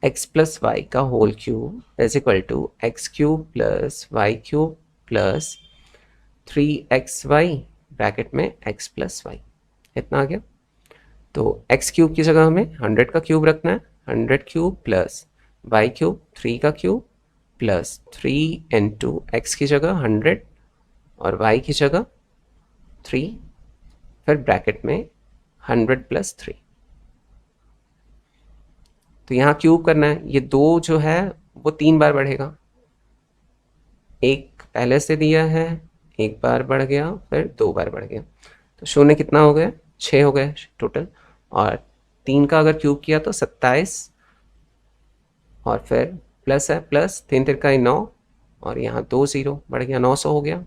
x प्लस वाई का whole cube is equal to x cube plus y cube plus 3xy bracket में x प्लस वाई, इतना आ गया। तो x क्यूब की जगह हमें 100 का क्यूब रखना है, 100 क्यूब प्लस वाई क्यूब 3 का क्यूब प्लस 3 इंटू एक्स की जगह 100 और y की जगह 3, फिर ब्रैकेट में 100 प्लस 3। तो यहाँ क्यूब करना है, ये 2 जो है वो 3 बार बढ़ेगा, एक पहले से दिया है, एक बार बढ़ गया, फिर 2 बार बढ़ गया, तो शून्य कितना हो गया, 6 हो गए टोटल, और 3 का अगर क्यूब किया तो 27, और फिर प्लस है, प्लस 3 तिरका 9, और यहाँ 2 0 बढ़ गया, 900 हो गया,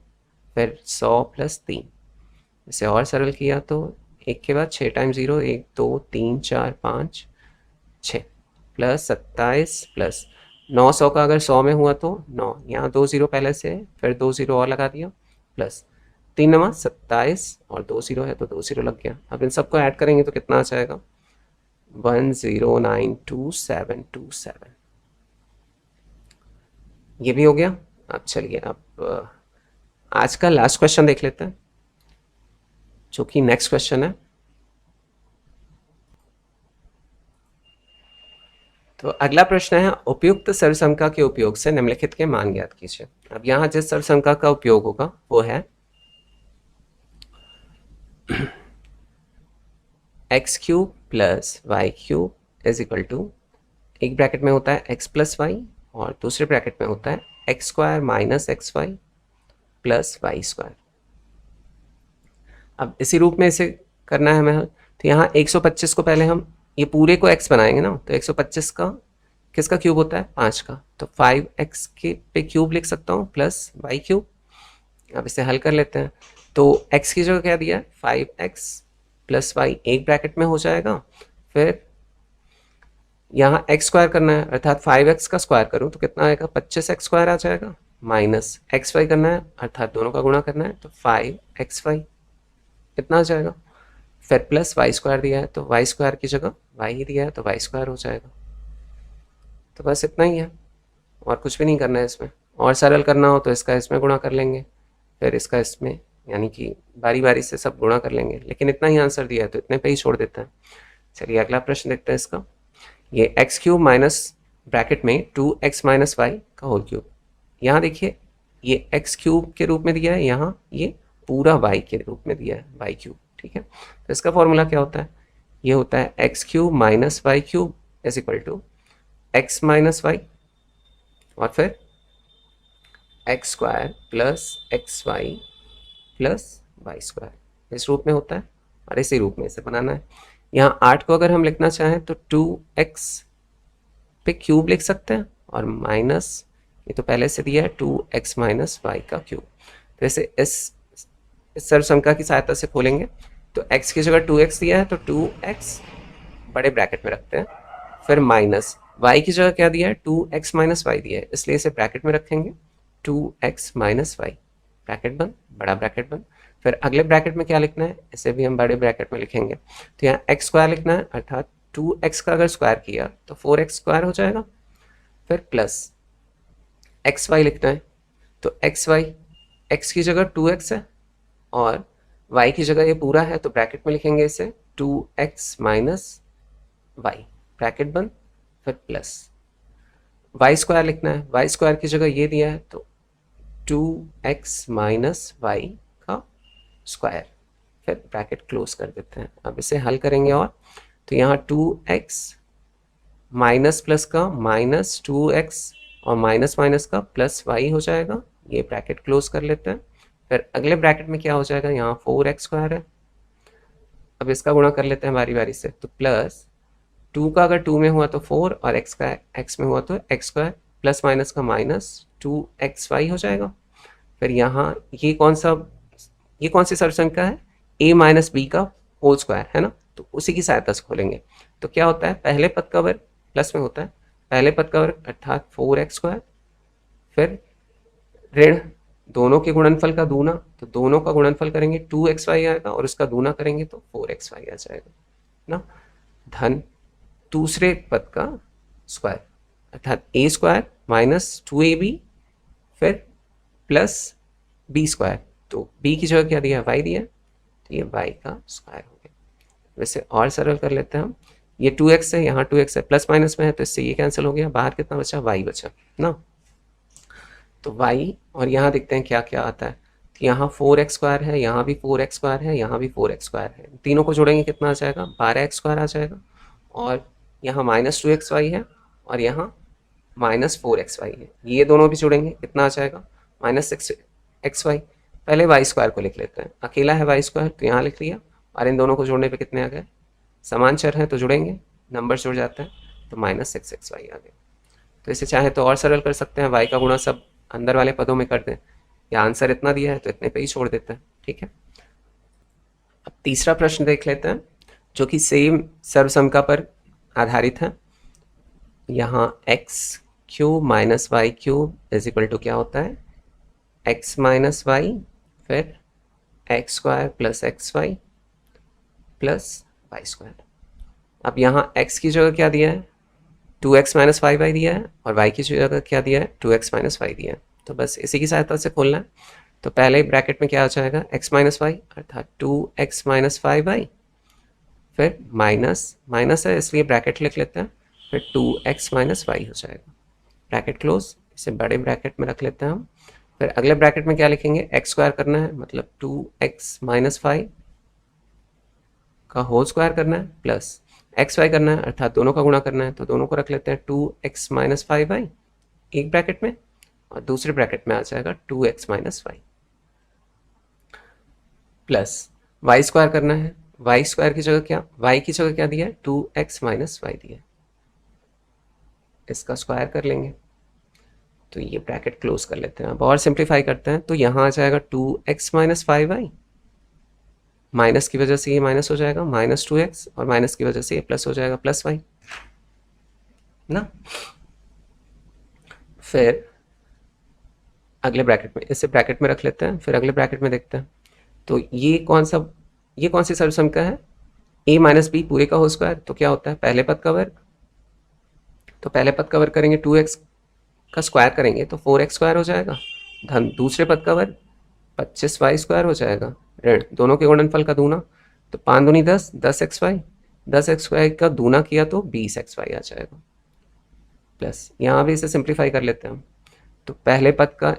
फिर 100 प्लस 3, इसे और सरल किया तो 1 के बाद 6 टाइम 0, 1 2 3 4 5 6, प्लस 27 प्लस 900 का अगर 100 में हुआ तो 9, यहाँ 2 0 पहले से, फिर 2 0 और लगा दिया, प्लस 3 नमा 27 और 2 0 है तो 2 0 लग गया। अब इन सबको ऐड करेंगे तो कितना आ जाएगा, 10922727, ये भी हो गया। अब चलिए अब आज का लास्ट क्वेश्चन देख लेते हैं, जो कि नेक्स्ट क्वेश्चन है। तो अगला प्रश्न है, उपयुक्त सर्वसंख्या के उपयोग से निम्नलिखित के मान ज्ञात कीजिए। अब यहाँ जिस सर्वसंख्या का उपयोग होगा वो है x cube plus y cube is equal to, एक ब्रैकेट में होता है एक्स प्लस वाई और दूसरे ब्रैकेट में होता है x square minus x y plus Y square. अब इसी रूप में इसे करना है हमें, तो यहाँ 125 को पहले हम ये पूरे को x बनाएंगे ना, तो 125 का किसका क्यूब होता है, 5 का, तो 5x के पे क्यूब लिख सकता हूँ प्लस वाई क्यूब। अब इसे हल कर लेते हैं, तो x की जगह क्या दिया है, 5x प्लस वाई एक ब्रैकेट में हो जाएगा, फिर यहाँ एक्स स्क्वायर करना है, अर्थात 5x का स्क्वायर करूँ तो कितना आएगा, 25x स्क्वायर आ जाएगा, माइनस एक्स वाई करना है, अर्थात दोनों का गुणा करना है, तो 5xy कितना आ जाएगा, फिर प्लस वाई स्क्वायर दिया है तो वाई स्क्वायर की जगह वाई ही दिया है तो वाई स्क्वायर हो जाएगा। तो बस इतना ही है, और कुछ भी नहीं करना है इसमें। और सरल करना हो तो इसका इसमें गुणा कर लेंगे, फिर इसका इसमें, यानी कि बारी बारी से सब गुणा कर लेंगे, लेकिन इतना ही आंसर दिया है तो इतने पे ही छोड़ देते हैं। चलिए अगला प्रश्न देखते हैं इसका, ये एक्स क्यूब माइनस ब्रैकेट में 2x माइनस वाई का होल क्यूब। यहाँ देखिए ये x क्यूब के रूप में दिया है, यहाँ ये पूरा y के रूप में दिया है, y क्यूब। ठीक है, तो इसका फॉर्मूला क्या होता है, ये होता है x cube minus y cube is equal to x minus y और फिर x square plus x y plus Y square, इस रूप में होता है और इसी रूप में इसे बनाना है। यहाँ 8 को अगर हम लिखना चाहें तो 2x पे क्यूब लिख सकते हैं और माइनस, ये तो पहले से दिया है 2x माइनस वाई का क्यूब। तो इसे इस सर्वसंख्या की सहायता से खोलेंगे तो x की जगह 2x दिया है तो 2x बड़े ब्रैकेट में रखते हैं, फिर माइनस y की जगह क्या दिया है 2x माइनस वाई दिया है, इसलिए इसे ब्रैकेट में रखेंगे 2x माइनस वाई, ब्रैकेट बंद, बड़ा ब्रैकेट बंद। फिर अगले ब्रैकेट में क्या लिखना है, इसे भी हम बड़े ब्रैकेट में लिखेंगे। तो यहाँ एक्स स्क्वायर लिखना है, अर्थात 2x का अगर स्क्वायर किया तो 4x स्क्वायर हो जाएगा। फिर प्लस एक्स वाई लिखना है, तो एक्स वाई, एक्स की जगह 2x है और y की जगह ये पूरा है तो ब्रैकेट में लिखेंगे इसे 2x माइनस वाई, ब्रैकेट बंद, फिर प्लस वाई स्क्वायर लिखना है, वाई स्क्वायर की जगह ये दिया है तो 2x माइनस वाई का स्क्वायर, फिर ब्रैकेट क्लोज कर देते हैं। अब इसे हल करेंगे और तो यहाँ 2x माइनस प्लस का माइनस 2x और माइनस माइनस का प्लस वाई हो जाएगा, ये ब्रैकेट क्लोज कर लेते हैं। फिर अगले ब्रैकेट में क्या हो जाएगा, यहाँ 4x स्क्वायर है, अब इसका गुणा कर लेते हैं बारी बारी से, तो प्लस 2 का अगर 2 में हुआ तो 4 और x का x में हुआ तो x स्क्वायर प्लस माइनस का माइनस 2xy हो जाएगा। फिर यहाँ ये कौन सी सर्वसंख्या है, a माइनस बी का होल स्क्वायर है ना, तो उसी की सहायता से खोलेंगे। तो क्या होता है, पहले पद का वर्ग प्लस में होता है, पहले पद का वर्ग अर्थात 4x स्क्वायर, फिर ऋण दोनों के गुणनफल का दूना, तो दोनों का गुणनफल करेंगे 2xy आएगा और उसका दूना करेंगे तो 4xy आ जाएगा ना, धन दूसरे पद का स्क्वायर अर्थात a स्क्वायर माइनस 2ab फिर प्लस b स्क्वायर, तो b की जगह क्या दिया है, y दिया है, तो ये y का स्क्वायर हो गया। वैसे और सरल कर लेते हैं हम, ये 2x है, यहाँ 2x है, प्लस माइनस में है तो इससे ये कैंसिल हो गया, बाहर कितना बचा, y बचा ना, तो y और यहाँ देखते हैं क्या क्या आता है, तो यहाँ 4x स्क्वायर है, यहाँ भी 4x स्क्वायर है, यहाँ भी 4x स्क्वायर है, तीनों को जोड़ेंगे कितना आ जाएगा, 12x स्क्वायर आ जाएगा, और यहाँ माइनस 2xy है और यहाँ माइनस 4xy है, ये दोनों भी जोड़ेंगे कितना आ जाएगा, माइनस 6xy। पहले वाई स्क्वायर को लिख लेते हैं, अकेला है वाई स्क्वायर तो यहाँ लिख लिया, और इन दोनों को जोड़ने पे कितने आ गए, समान चर है तो जुड़ेंगे, नंबर जुड़ जाता है तो माइनस 6xy आ गया। तो इसे चाहे तो और सरल कर सकते हैं, वाई का गुणा सब अंदर वाले पदों में कर दें, या आंसर इतना दिया है तो इतने पे ही छोड़ देते हैं। ठीक है, अब तीसरा प्रश्न देख लेते हैं जो कि सेम सर्वसंख्या पर आधारित है। यहाँ x cube minus y cube is equal to क्या होता है, एक्स माइनस वाई फिर x square plus x y plus Y square. अब यहाँ x की जगह क्या दिया है, 2x माइनस वाई वाई दिया है, और y की जगह क्या दिया है, 2x माइनस वाई दिया है, तो बस इसी की सहायता से खोलना है। तो पहले ब्रैकेट में क्या आ जाएगा, x माइनस वाई अर्थात 2x माइनस वाई वाई, फिर माइनस माइनस है इसलिए ब्रैकेट लिख लेते हैं, फिर 2x माइनस वाई हो जाएगा, ब्रैकेट क्लोज, इसे बड़े ब्रैकेट में रख लेते हैं हम। फिर अगले ब्रैकेट में क्या लिखेंगे, एक्स स्क्वायर करना है मतलब 2x माइनस वाई का होल स्क्वायर करना है, प्लस एक्स वाई करना है अर्थात दोनों का गुणा करना है, तो दोनों को रख लेते हैं 2x माइनस फाइव वाई एक ब्रैकेट में, और दूसरे ब्रैकेट में आ जाएगा 2x minus y, plus Y square करना है, वाई स्क्वायर की जगह क्या, वाई की जगह क्या दिया है, 2x माइनस वाई दिया है, इसका स्क्वायर कर लेंगे, तो ये ब्रैकेट क्लोज कर लेते हैं। अब और सिंप्लीफाई करते हैं, तो यहाँ आ जाएगा 2x minus five Y, minus की वजह से ये माइनस हो जाएगा माइनस 2x, और माइनस की वजह से ये प्लस हो जाएगा प्लस वाई ना। फिर अगले ब्रैकेट में, इसे ब्रैकेट में रख लेते हैं, फिर अगले ब्रैकेट में देखते हैं, तो ये कौन सी सर्वसंख्या है, a माइनस बी पूरे का होल स्क्वायर, तो क्या होता है पहले पद का वर्ग, तो पहले पद का वर्ग करेंगे 2x का स्क्वायर करेंगे तो 4x स्क्वायर हो जाएगा, धन दूसरे पद का वर्ग 25y स्क्वायर हो जाएगा, ऋण दोनों के गुणनफल का दूना, तो 5 दूनी 10xy, 10xy का दूना किया तो 20xy आ जाएगा, प्लस यहाँ भी इसे सिंप्लीफाई कर लेते हैं हम। तो पहले पद का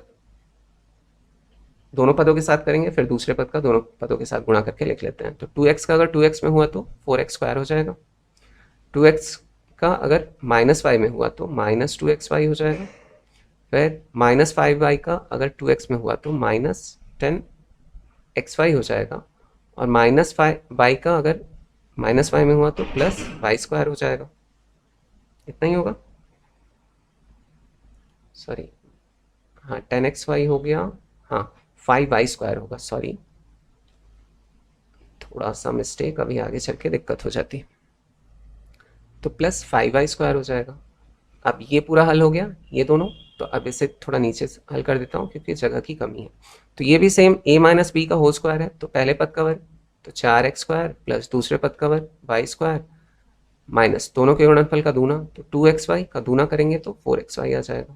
दोनों पदों के साथ करेंगे, फिर दूसरे पद का दोनों पदों के साथ गुणा करके लिख लेते हैं। तो 2x का अगर 2x में हुआ तो 4x² हो जाएगा, 2x का अगर -5 में हुआ तो -2xy हो जाएगा, फिर -5y का अगर 2x में हुआ तो -10xy हो जाएगा, और -5y का अगर -y में हुआ तो +y² हो जाएगा। इतना ही होगा, सॉरी, हाँ 10xy हो गया, हाँ 5y² होगा, सॉरी थोड़ा सा मिस्टेक, अभी आगे चल के दिक्कत हो जाती, तो +5y² हो जाएगा। अब ये पूरा हल हो गया ये दोनों, तो अब इसे थोड़ा नीचे से हल कर देता हूँ क्योंकि जगह की कमी है। तो ये भी सेम a - b का होल स्क्वायर है, तो पहले पद का वर्ग तो 4x² प्लस दूसरे पद का वर्ग y² माइनस दोनों के गुणनफल का दूना, तो 2xy का दूना करेंगे तो 4xy आ जाएगा,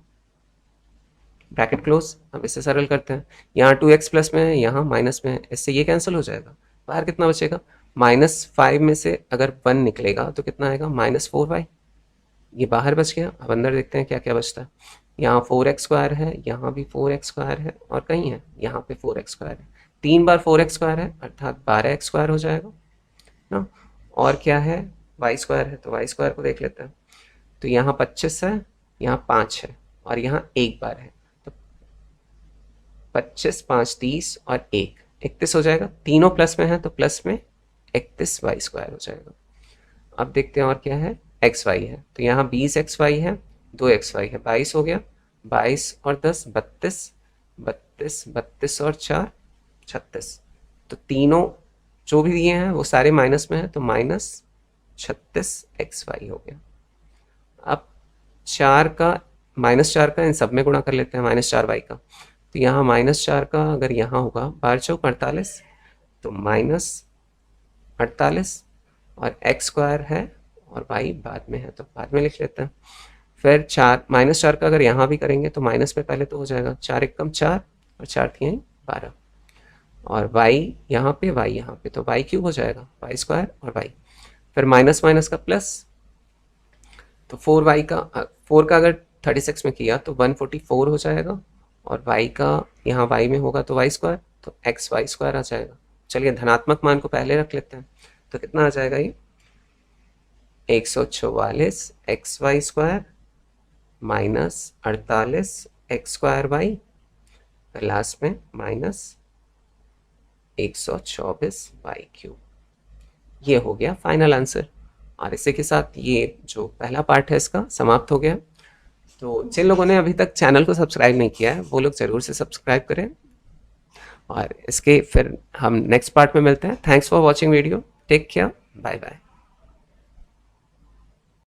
ब्रैकेट क्लोज। अब इसे सरल करते हैं, यहाँ 2x प्लस में है, यहाँ माइनस में है, इससे ये कैंसिल हो जाएगा, बाहर कितना बचेगा, -5 में से अगर 1 निकलेगा तो कितना आएगा, -4y, ये बाहर बच गया। अब अंदर देखते हैं क्या क्या बचता है, यहाँ 4x² है, यहाँ भी 4x² है, और कहीं है यहाँ पे 4x² है, 3 बार 4x² है अर्थात 12x² हो जाएगा ना। और क्या है, y² है, तो y² को देख लेते हैं। तो यहाँ 25 है, यहाँ 5 है, और यहाँ 1 बार है, तो 25 5 30 और 1 31 हो जाएगा, तीनों प्लस में है तो प्लस में 31 y² हो जाएगा। अब देखते हैं और क्या है, xy है, तो यहाँ 20xy है, 2xy है, 22 हो गया, 22 और 10 32, 32 32 और 4 36, तो तीनों जो भी दिए हैं वो सारे माइनस में है, तो -36xy हो गया। अब 4 का -4 का इन सब में गुणा कर लेते हैं, -4y का, तो यहाँ -4 का अगर यहाँ होगा 12 चौक 48, तो -48 और x² है और y बाद में है तो बाद में लिख लेते हैं। फिर -4 का अगर यहाँ भी करेंगे तो माइनस में पहले तो हो जाएगा, 4 एकम 4 और 4 थी 12, और y यहाँ पे y यहाँ पे, तो y³ हो जाएगा, y² और y, फिर माइनस माइनस का प्लस, तो 4 का अगर 36 में किया तो 144 हो जाएगा, और y का यहाँ y में होगा तो y², तो xy² आ जाएगा। चलिए धनात्मक मान को पहले रख लेते हैं, तो कितना आ जाएगा ये 144 xy² माइनस 48 x²y, लास्ट में -124 y³। ये हो गया फाइनल आंसर, और इसी के साथ ये जो पहला पार्ट है इसका समाप्त हो गया। तो जिन लोगों ने अभी तक चैनल को सब्सक्राइब नहीं किया है वो लोग ज़रूर से सब्सक्राइब करें, और इसके फिर हम नेक्स्ट पार्ट में मिलते हैं। Thanks for watching video, take care, bye bye.